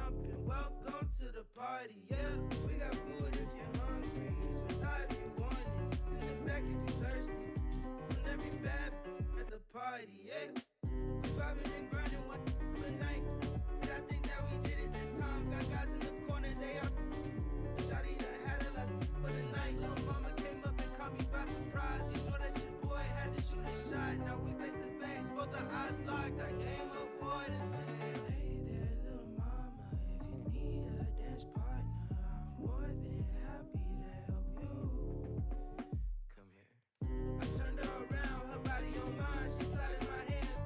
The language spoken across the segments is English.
jumping. Welcome to the party, yeah. We got food if you're hungry, some tie if you want it, in the back if you're thirsty. And every bad at the party, yeah. We vibing and grinding one for night. And I think that we did it this time. Got guys in the corner, they out. Shawty done had a last for the night. Little mama came up and caught me by surprise. You know that your boy had to shoot a shot. Now we face to face, both our eyes locked. I came up for it and said, hey there, little mama. If you need a dance partner, I'm more than happy to help you. Come here. I turned her around, her body on mine. She slid in my hand.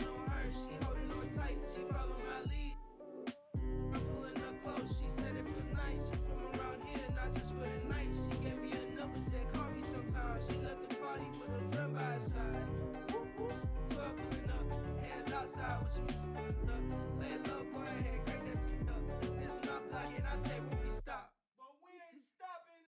On her, she holding on tight. She followed my lead. I'm pulling her close. She said it feels nice. You from around here, not just for the night. She gave me a number, said call me sometime. She left the party with her friend by her side. 12 pulling up, hands outside with your up. Lay it low, go ahead, crank that up. This my block and I say when we stop. But we ain't stopping.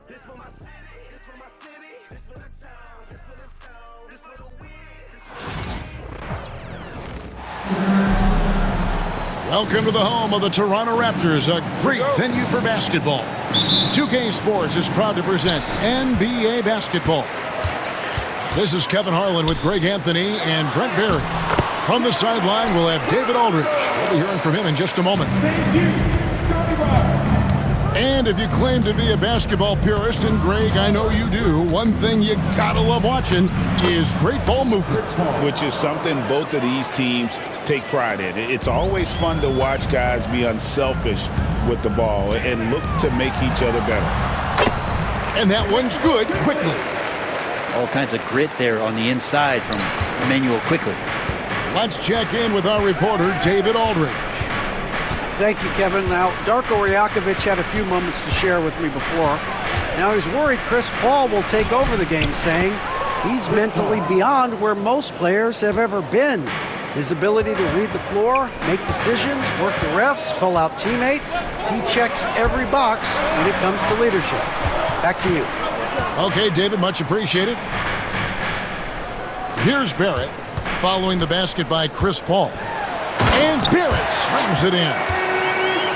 This for my city, this for my city, this for the town, this for the town, this for the win, this for the Welcome to the home of the Toronto Raptors, a great venue for basketball. 2K Sports is proud to present NBA basketball. This is Kevin Harlan with Greg Anthony and Brent Barry. From the sideline, we'll have David Aldridge. We'll be hearing from him in just a moment. Thank you, Scotty Barnes. And if you claim to be a basketball purist, and Greg, I know you do, one thing you gotta love watching is great ball movement. Which is something both of these teams take pride in. It's always fun to watch guys be unselfish with the ball and look to make each other better. And that one's good quickly. All kinds of grit there on the inside from Immanuel Quickley. Let's check in with our reporter, David Aldridge. Thank you, Kevin. Now, Darko Rajakovic had a few moments to share with me before. Now he's worried Chris Paul will take over the game, saying he's mentally beyond where most players have ever been. His ability to read the floor, make decisions, work the refs, call out teammates, he checks every box when it comes to leadership. Back to you. Okay, David, much appreciated. Here's Barrett, following the basket by Chris Paul. And Barrett slams it in.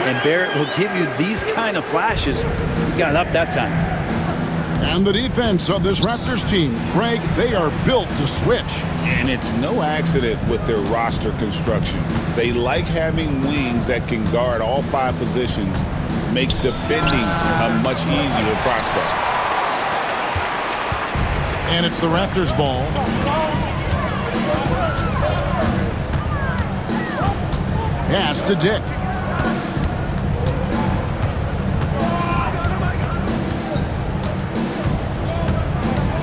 And Barrett will give you these kind of flashes. He got up that time. And the defense of this Raptors team, Greg, they are built to switch. And it's no accident with their roster construction. They like having wings that can guard all five positions. Makes defending a much easier prospect. And it's the Raptors ball. Pass to Dick.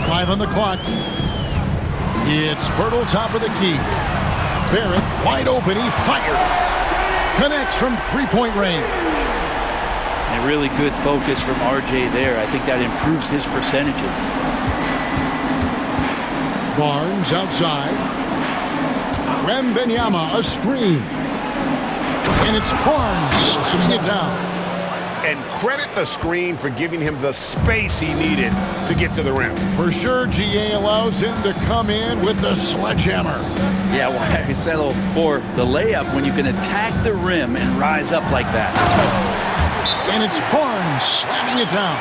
Five on the clock. It's Pirtle, top of the key. Barrett, wide open, he fires. Connects from three-point range. And a really good focus from RJ there. I think that improves his percentages. Barnes outside. Wembanyama, a screen. And it's Barnes slamming it down. And credit the screen for giving him the space he needed to get to the rim. For sure, GA allows him to come in with the sledgehammer. Yeah, why settle for the layup when you can attack the rim and rise up like that? And it's Barnes slamming it down.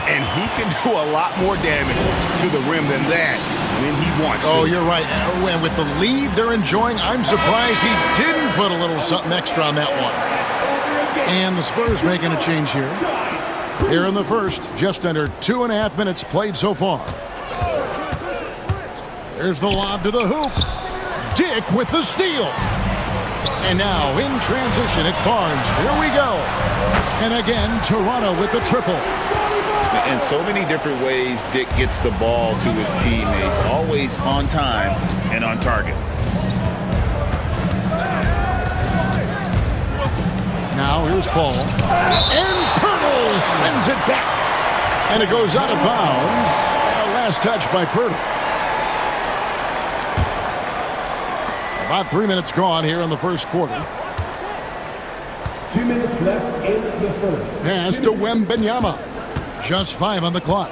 And he can do a lot more damage to the rim than that when he wants to. Oh, you're right. And with the lead they're enjoying, I'm surprised he didn't put a little something extra on that one. And the Spurs making a change here. Here in the first, just under 2.5 minutes played so far. There's the lob to the hoop. Dick with the steal. And now in transition, it's Barnes. Here we go. And again, Toronto with the triple. In so many different ways, Dick gets the ball to his teammates, always on time and on target. Now here's Paul. And Pirtle sends it back. And it goes out of bounds. Last touch by Pirtle. About 3 minutes gone here in the first quarter. 2 minutes left in the first. Pass to Wembanyama. Just 5 on the clock.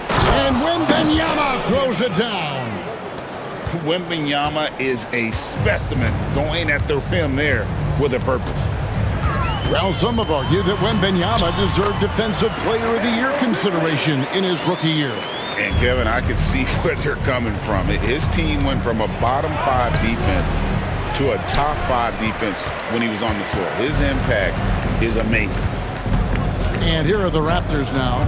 And Wembanyama throws it down. Wembanyama is a specimen going at the rim there with a purpose. Well, some have argued that Wembanyama deserved Defensive Player of the Year consideration in his rookie year. And Kevin, I can see where they're coming from. His team went from a bottom 5 defense to a top 5 defense when he was on the floor. His impact is amazing. And here are the Raptors now,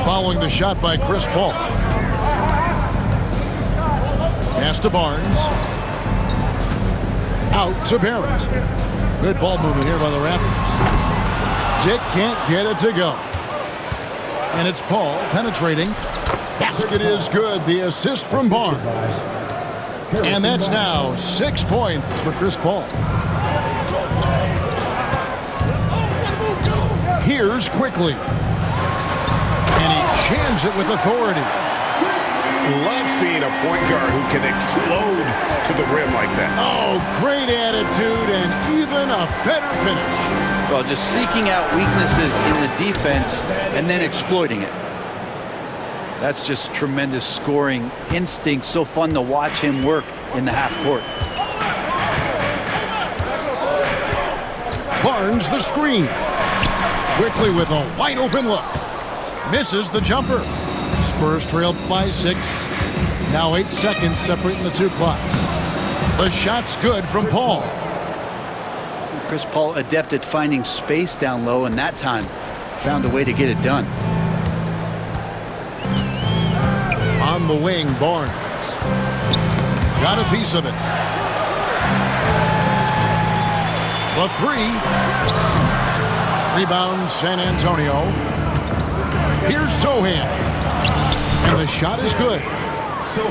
following the shot by Chris Paul. Pass to Barnes. Out to Barrett. Good ball movement here by the Raptors. Dick can't get it to go. And it's Paul penetrating. Basket is good. The assist from Barnes. And that's now 6 points for Chris Paul. Here's Quickly. And he jams it with authority. Love seeing a point guard who can explode to the rim like that. Oh, great attitude and even a better finish. Well, just seeking out weaknesses in the defense and then exploiting it. That's just tremendous scoring instinct. So fun to watch him work in the half court. Barnes the screen. Quickly with a wide open look. Misses the jumper. Spurs trailed by 6. Now 8 seconds separating the two clocks. The shot's good from Paul. Chris Paul adept at finding space down low, and that time found a way to get it done. On the wing, Barnes. Got a piece of it. The 3. Rebound San Antonio. Here's Sohan. And the shot is good.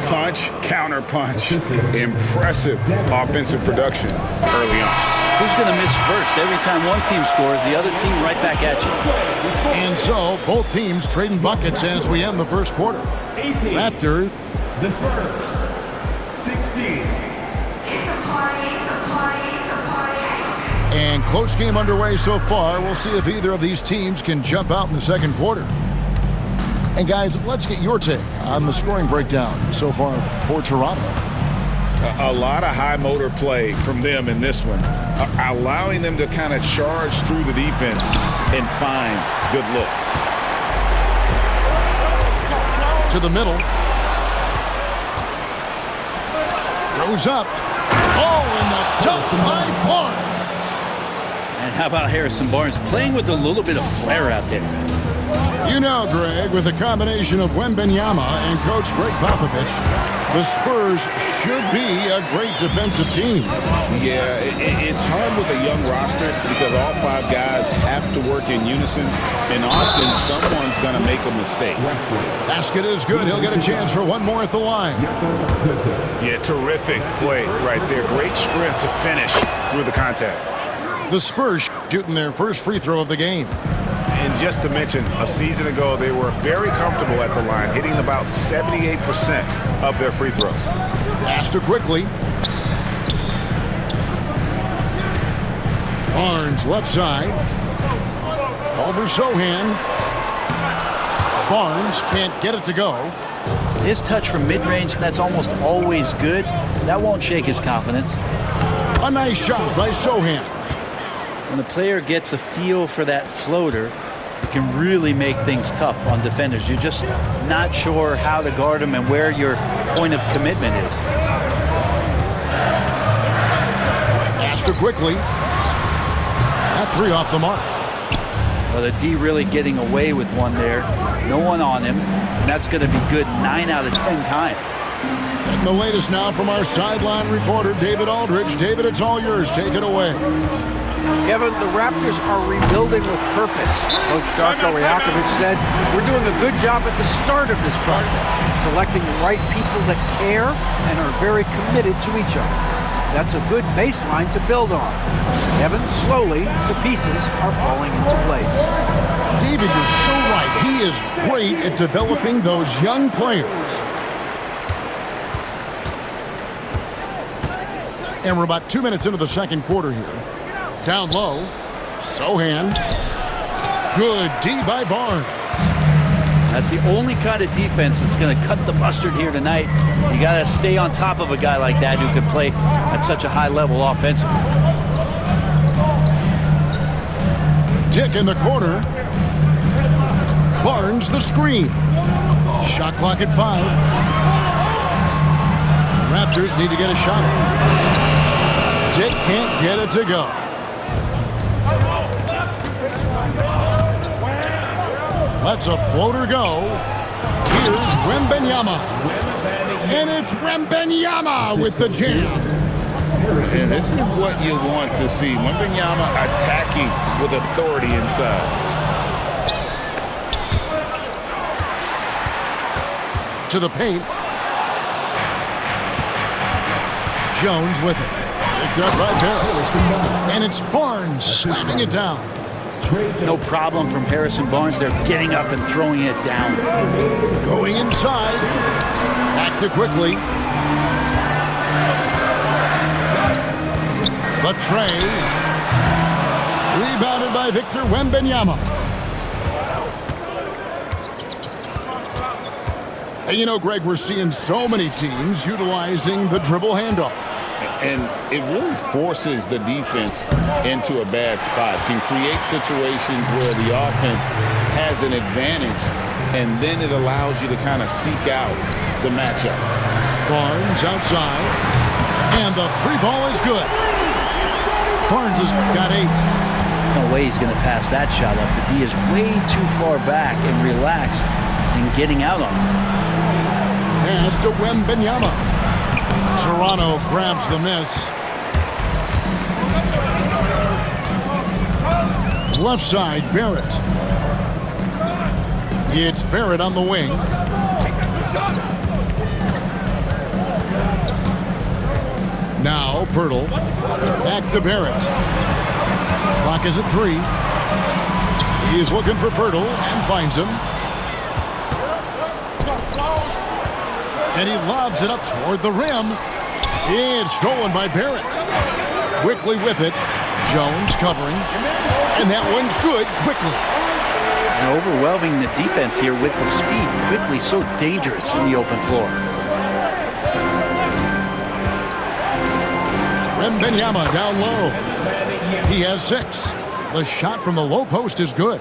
Punch, counter punch. Impressive offensive production early on. Who's going to miss first? Every time one team scores, the other team right back at you. And so, both teams trading buckets as we end the first quarter. 18. Raptors. The Spurs. 16. And close game underway so far. We'll see if either of these teams can jump out in the second quarter. And guys, let's get your take on the scoring breakdown so far for Toronto. A lot of high motor play from them in this one, allowing them to kind of charge through the defense and find good looks. To the middle. Goes up. Oh, and the dunk by Barnes. And how about Harrison Barnes playing with a little bit of flair out there? You know, Greg, with a combination of Wembanyama and Coach Greg Popovich, the Spurs should be a great defensive team. Yeah, it's hard with a young roster because all 5 guys have to work in unison, and often someone's going to make a mistake. Basket is good. He'll get a chance for one more at the line. Yeah, terrific play right there. Great strength to finish through the contact. The Spurs shooting their first free throw of the game. And just to mention, a season ago, they were very comfortable at the line, hitting about 78% of their free throws. Pass to Quickly. Barnes left side. Over Sohan. Barnes can't get it to go. His touch from mid-range, that's almost always good. That won't shake his confidence. A nice shot by Sohan. When the player gets a feel for that floater, it can really make things tough on defenders. You're just not sure how to guard them and where your point of commitment is. Pass to Quickly. That 3 off the mark. Well, the D really getting away with one there. No one on him, and that's going to be good 9 out of 10 times. And the latest now from our sideline reporter, David Aldridge. David, it's all yours. Take it away. Kevin, the Raptors are rebuilding with purpose. Coach Darko Rajakovic said, we're doing a good job at the start of this process, selecting the right people that care and are very committed to each other. That's a good baseline to build on. Kevin, slowly, the pieces are falling into place. David, you're so right. He is great at developing those young players. And we're about 2 minutes into the second quarter here. Down low, Sohan. Good D by Barnes. That's the only kind of defense that's going to cut the mustard here tonight. You got to stay on top of a guy like that who can play at such a high level offensively. Dick in the corner. Barnes the screen. Shot clock at 5. The Raptors need to get a shot. Dick can't get it to go. Lets a floater go. Here's Wembanyama. And it's Wembanyama with the jam. And this is what you want to see. Wembanyama attacking with authority inside. To the paint. Jones with it. Picked up by Barrett. And it's Barnes slamming it down. No problem from Harrison Barnes there, getting up and throwing it down. Going inside. Back to quickly. Latray. Rebounded by Victor Wembanyama. And you know, Greg, we're seeing so many teams utilizing the dribble handoff. And it really forces the defense into a bad spot, can create situations where the offense has an advantage, and then it allows you to kind of seek out the matchup. Barnes outside, and the 3-ball is good. Barnes has got 8. No way he's going to pass that shot up. The D is way too far back and relaxed in getting out on him. Pass to Wembanyama. Toronto grabs the miss. Left side, Barrett. It's Barrett on the wing. Now Pirtle. Back to Barrett. Clock is at 3. He's looking for Pirtle and finds him. And he lobs it up toward the rim. It's stolen by Barrett. Quickly with it. Jones covering. And that one's good quickly. And overwhelming the defense here with the speed. Quickly, so dangerous in the open floor. Wembanyama down low. He has 6. The shot from the low post is good.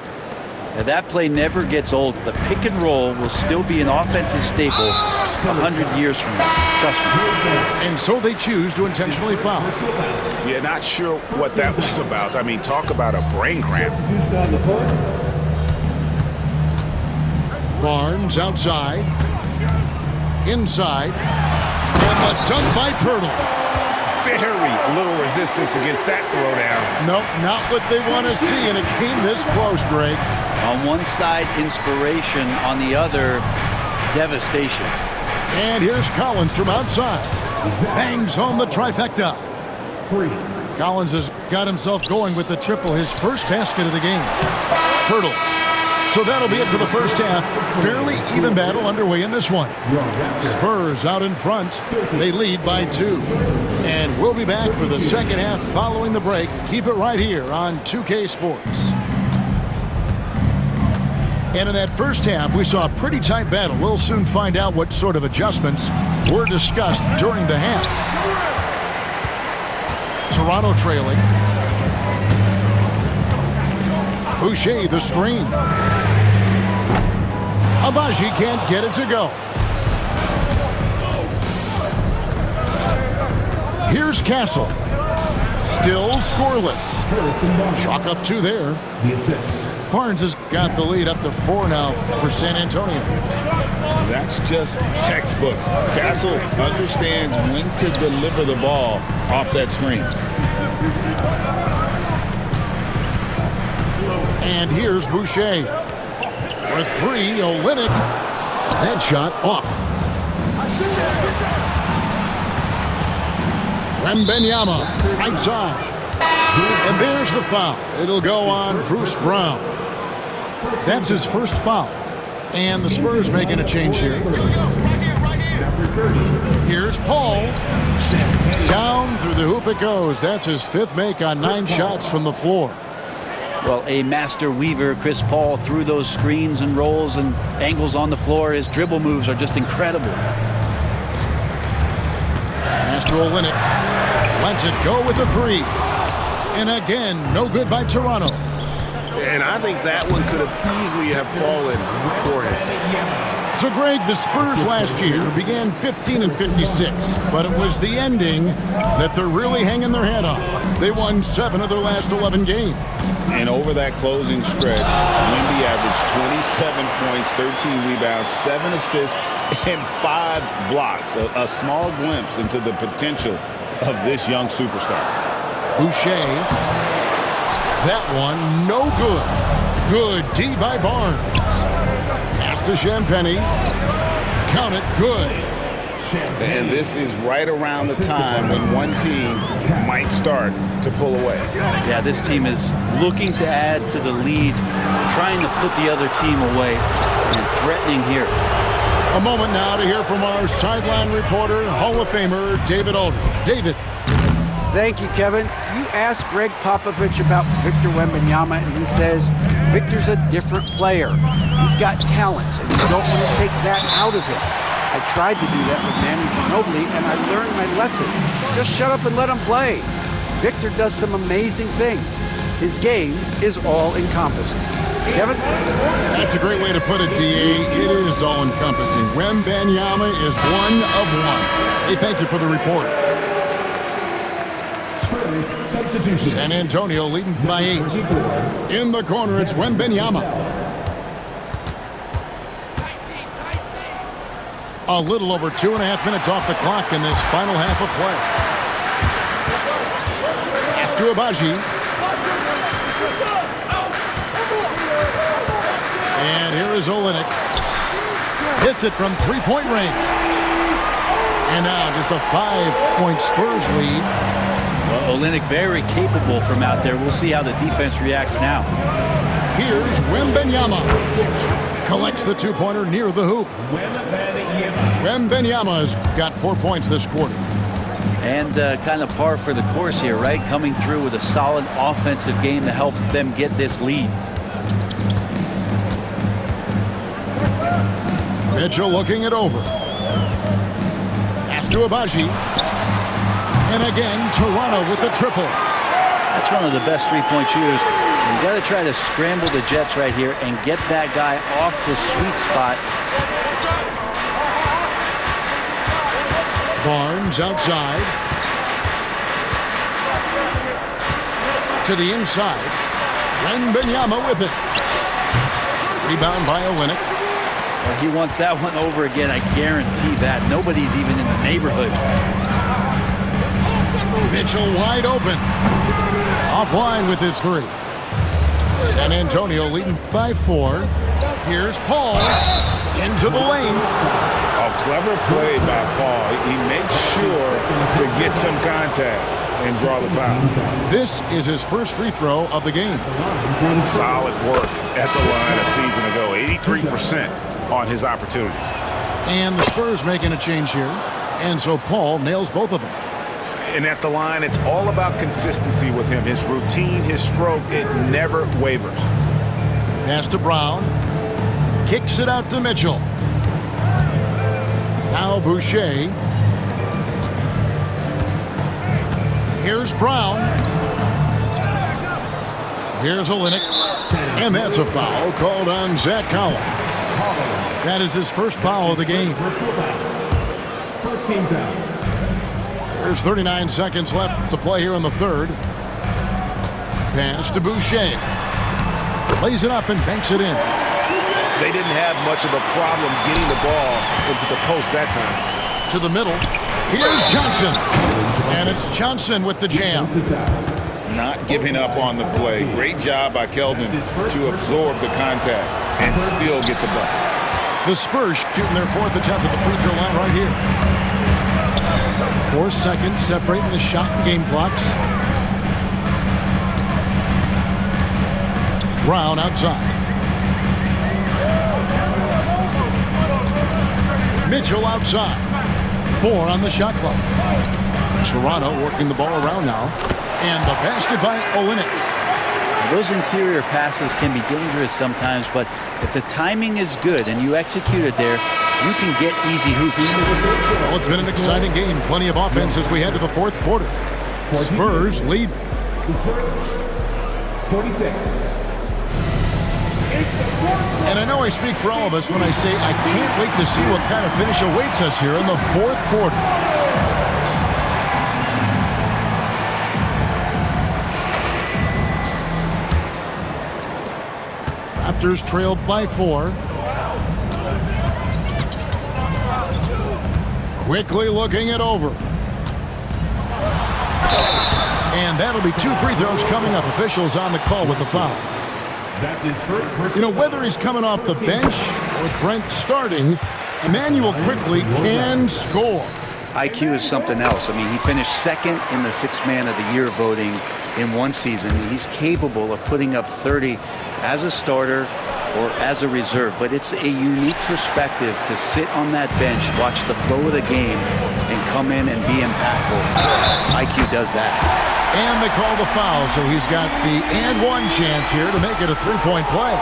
Now that play never gets old. The pick and roll will still be an offensive staple 100 years from now. Trust me. And so they choose to intentionally foul. Yeah, not sure what that was about. I mean, talk about a brain cramp. Barnes outside. Inside. And the dunk by Pirtle. Very little resistance against that throwdown. Nope, not what they want to see in a game this close, Greg. On one side, inspiration. On the other, devastation. And here's Collins from outside. Bangs home the trifecta. Collins has got himself going with the triple, his first basket of the game. Pirtle. So that'll be it for the first half. Fairly even battle underway in this one. Spurs out in front. They lead by 2. And we'll be back for the second half following the break. Keep it right here on 2K Sports. And in that first half, we saw a pretty tight battle. We'll soon find out what sort of adjustments were discussed during the half. Toronto trailing. Boucher the screen. Abaji can't get it to go. Here's Castle. Still scoreless. Chalk up 2 there. Barnes has got the lead up to 4 now for San Antonio. That's just textbook. Castle understands when to deliver the ball off that screen. And here's Boucher. For 3, Olynyk. That shot off. Wembanyama, right side. And there's the foul. It'll go on Bruce Brown. That's his first foul. And the Spurs making a change here. Here's Paul. Down through the hoop it goes. That's his 5th make on 9 shots from the floor. Well, a master weaver, Chris Paul, through those screens and rolls and angles on the floor. His dribble moves are just incredible. Master Olynyk lets it go with the 3. And again, no good by Toronto. And I think that one could have easily have fallen for him. So, Greg, the Spurs last year began 15-56, but it was the ending that they're really hanging their head on. They won 7 of their last 11 games. And over that closing stretch, Wemby averaged 27 points, 13 rebounds, 7 assists, and 5 blocks. A small glimpse into the potential of this young superstar. Boucher. That one, no good. Good D by Barnes. Pass to Champagnie. Count it, good. And this is right around the time when one team might start to pull away. Yeah, this team is looking to add to the lead, trying to put the other team away, and threatening here. A moment now to hear from our sideline reporter, Hall of Famer David Aldridge. David. Thank you, Kevin. You asked Greg Popovich about Victor Wembanyama, and he says Victor's a different player. He's got talents, and you don't want to take that out of him. I tried to do that with Manu Ginobili, and I learned my lesson. Just shut up and let him play. Victor does some amazing things. His game is all-encompassing. Kevin? That's a great way to put it, D.A. It is all-encompassing. Wembanyama is one of one. Hey, thank you for the report. Substitution. San Antonio leading by 8. In the corner, it's Wembanyama. A little over 2.5 minutes off the clock in this final half of play. Pass to Agbaji. And here is Olynyk. Hits it from 3-point range. And now just a 5-point Spurs lead. Well, Olynyk very capable from out there. We'll see how the defense reacts now. Here's Wembanyama. Collects the 2-pointer near the hoop. Wembanyama's got 4 points this quarter. And kind of par for the course here, right? Coming through with a solid offensive game to help them get this lead. Mitchell looking it over. Pass to Agbaji. And again, Toronto with the triple. That's one of the best three-point shooters. You got to try to scramble the Jets right here and get that guy off the sweet spot. Barnes outside. To the inside. Wembanyama with it. Rebound by Olynyk. Well, he wants that one over again, I guarantee that. Nobody's even in the neighborhood. Mitchell wide open. Offline with his 3. San Antonio leading by 4. Here's Paul into the lane. A clever play by Paul. He makes sure to get some contact and draw the foul. This is his first free throw of the game. Solid work at the line a season ago. 83% on his opportunities. And the Spurs making a change here. And so Paul nails both of them. And at the line, it's all about consistency with him. His routine, his stroke, it never wavers. Pass to Brown. Kicks it out to Mitchell. Now Boucher. Here's Brown. Here's Olynyk. And that's a foul called on Zach Collins. That is his first foul of the game. First team foul. There's 39 seconds left to play here in the third. Pass to Boucher. Lays it up and banks it in. They didn't have much of a problem getting the ball into the post that time. To the middle. Here's Johnson. And it's Johnson with the jam. Not giving up on the play. Great job by Keldon to absorb the contact and still get the bucket. The Spurs shooting their 4th attempt at the free throw line right here. 4 seconds separating the shot and game clocks. Brown outside. Mitchell outside. 4 on the shot clock. Toronto working the ball around now. And the basket by Olynyk. Those interior passes can be dangerous sometimes, but if the timing is good and you execute it there, you can get easy hoops. Well, it's been an exciting game. Plenty of offense as we head to the 4th quarter. Spurs lead. 46. And I know I speak for all of us when I say I can't wait to see what kind of finish awaits us here in the 4th quarter. Raptors trail by 4. Quickly looking it over. And that'll be 2 free throws coming up. Officials on the call with the foul. You know, whether he's coming off the bench or Brent starting, Immanuel Quickley can score. IQ is something else. I mean, he finished 2nd in the 6th Man of the Year voting in one season. He's capable of putting up 30 as a starter or as a reserve, but it's a unique perspective to sit on that bench, watch the flow of the game, and come in and be impactful. IQ does that. And they call the foul, so he's got the and one chance here to make it a 3-point play.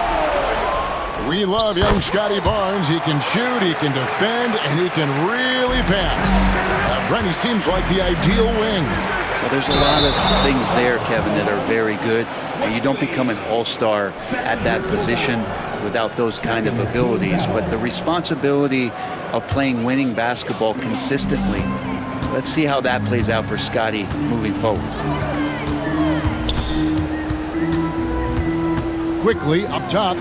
We love young Scotty Barnes. He can shoot, he can defend, and he can really pass. Brent, he seems like the ideal wing. Well, there's a lot of things there, Kevin, that are very good. You don't become an all-star at that position without those kind of abilities, but the responsibility of playing winning basketball consistently, let's see how that plays out for Scotty moving forward. Quickly up top.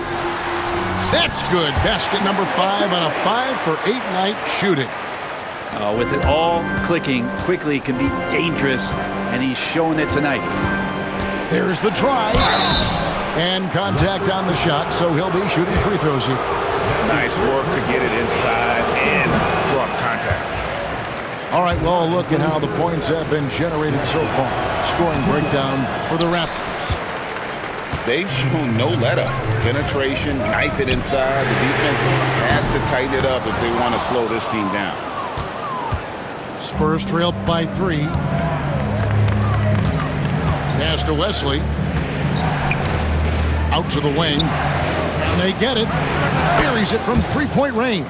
That's good. Basket number 5 on a 5-for-8 night shooting. With it all clicking, Quickly can be dangerous, and he's showing it tonight. There's the try. And contact on the shot, so he'll be shooting free throws here. Nice work to get it inside and draw contact. All right, well, look at how the points have been generated so far. Scoring breakdown for the Raptors. They've shown no let-up. Penetration, knife it inside. The defense has to tighten it up if they want to slow this team down. Spurs trail by 3. Pass to Wesley. Out to the wing. And they get it. Buries it from 3-point range.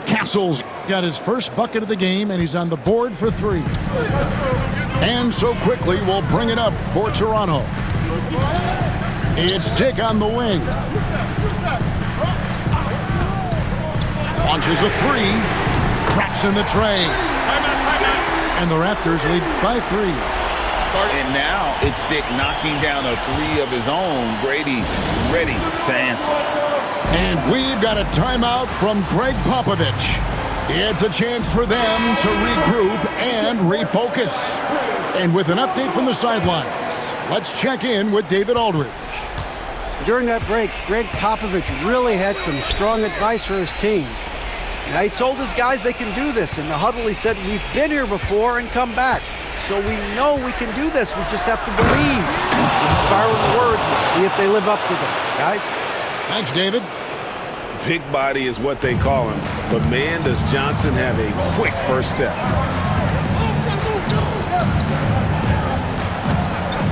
Castle's got his first bucket of the game, and he's on the board for 3. And so Quickly will bring it up for Toronto. It's Dick on the wing. Launches a 3. Traps in the tray. And the Raptors lead by 3. And now it's Dick knocking down a 3 of his own. Brady ready to answer. And we've got a timeout from Greg Popovich. It's a chance for them to regroup and refocus. And with an update from the sidelines, let's check in with David Aldridge. During that break, Greg Popovich really had some strong advice for his team. Now, he told his guys they can do this. In the huddle, he said, we've been here before and come back. So we know we can do this. We just have to believe. Inspiring words. We'll see if they live up to them. Guys? Thanks, David. Big body is what they call him. But, man, does Johnson have a quick first step.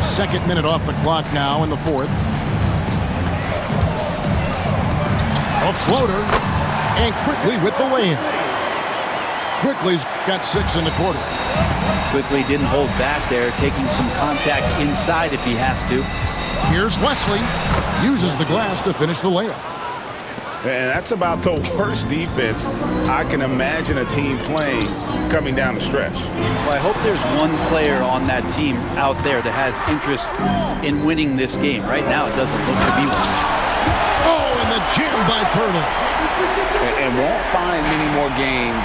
Second minute off the clock now in the 4th. A floater. And Quickly with the lay-in. Quickly's got 6 in the quarter. Quickly didn't hold back there, taking some contact inside if he has to. Here's Wesley. Uses the glass to finish the layup. And that's about the worst defense I can imagine a team playing coming down the stretch. Well, I hope there's one player on that team out there that has interest in winning this game. Right now, it doesn't look to be one. Oh, and the jam by Pirtle. And won't find many more games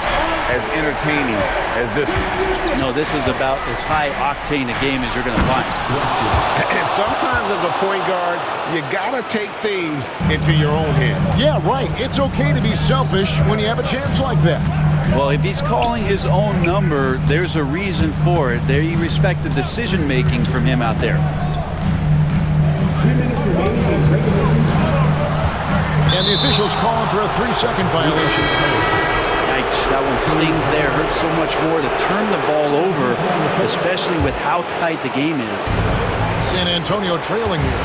as entertaining as this one. No, this is about as high-octane a game as you're going to find. And sometimes as a point guard, you got to take things into your own hands. Yeah, right. It's okay to be selfish when you have a chance like that. Well, if he's calling his own number, there's a reason for it. They respect the decision-making from him out there. 2 minutes remaining in regulation time. And the officials calling for a 3-second violation. Yikes, that one stings there. Hurts so much more to turn the ball over, especially with how tight the game is. San Antonio trailing here.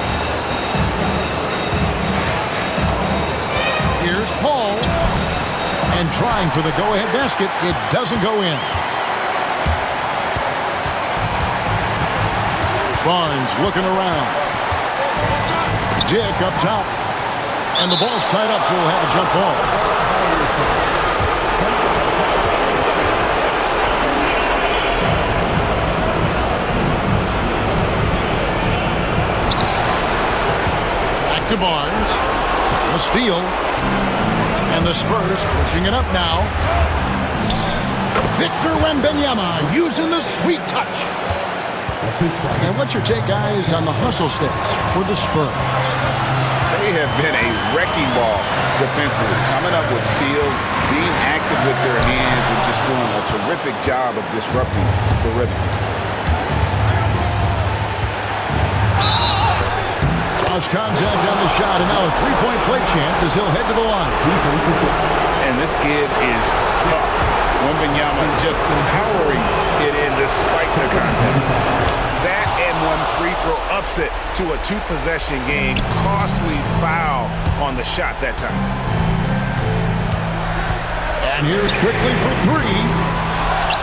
Here's Paul. And trying for the go-ahead basket. It doesn't go in. Barnes looking around. Dick up top. And the ball's tied up, so we'll have a jump ball. Back to Barnes. A steal. And the Spurs pushing it up now. Victor Wembanyama using the sweet touch. And what's your take, guys, on the hustle stats for the Spurs? They have been a wrecking ball defensively, coming up with steals, being active with their hands, and just doing a terrific job of disrupting the rhythm. Cross contact on the shot, and now a three-point play chance as he'll head to the line. And this kid is tough. Wembanyama just powering it in despite the contact. That and one free throw upset to a 2-possession game. Costly foul on the shot that time. And here's quickly for 3.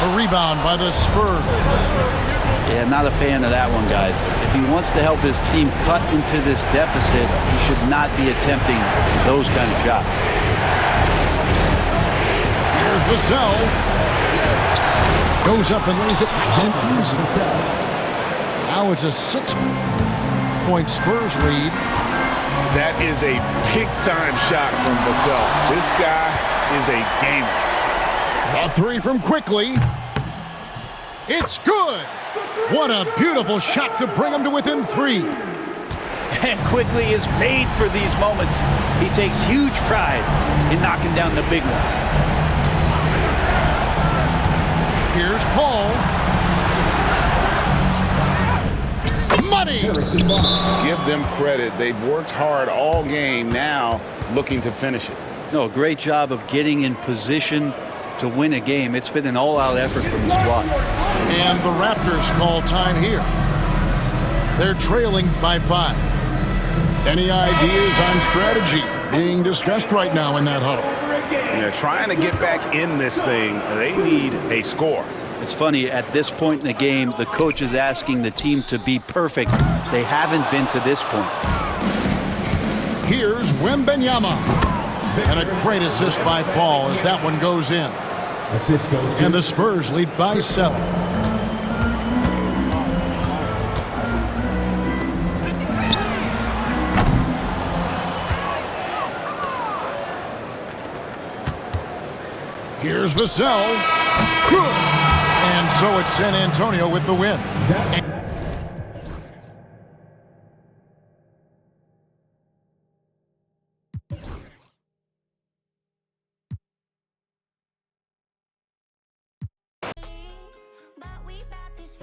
A rebound by the Spurs. Yeah, not a fan of that one, guys. If he wants to help his team cut into this deficit, he should not be attempting those kind of shots. Here's Vassell. Goes up and lays it nice and easy. Now it's a 6-point Spurs lead. That is a big-time shot from Vassell. This guy is a gamer. A 3 from Quickly. It's good. What a beautiful shot to bring him to within 3. And Quickly is made for these moments. He takes huge pride in knocking down the big ones. Here's Paul. Money. Give them credit. They've worked hard all game, now looking to finish it. No, great job of getting in position to win a game. It's been an all-out effort from the squad. And the Raptors call time here. They're trailing by 5. Any ideas on strategy being discussed right now in that huddle? They're trying to get back in this thing. They need a score. It's funny, at this point in the game, the coach is asking the team to be perfect. They haven't been to this point. Here's Wembanyama. And a great assist by Paul as that one goes in. Assist goes to And the Spurs lead by 7. Here's Vassell. And so it's San Antonio with the win. But we bout this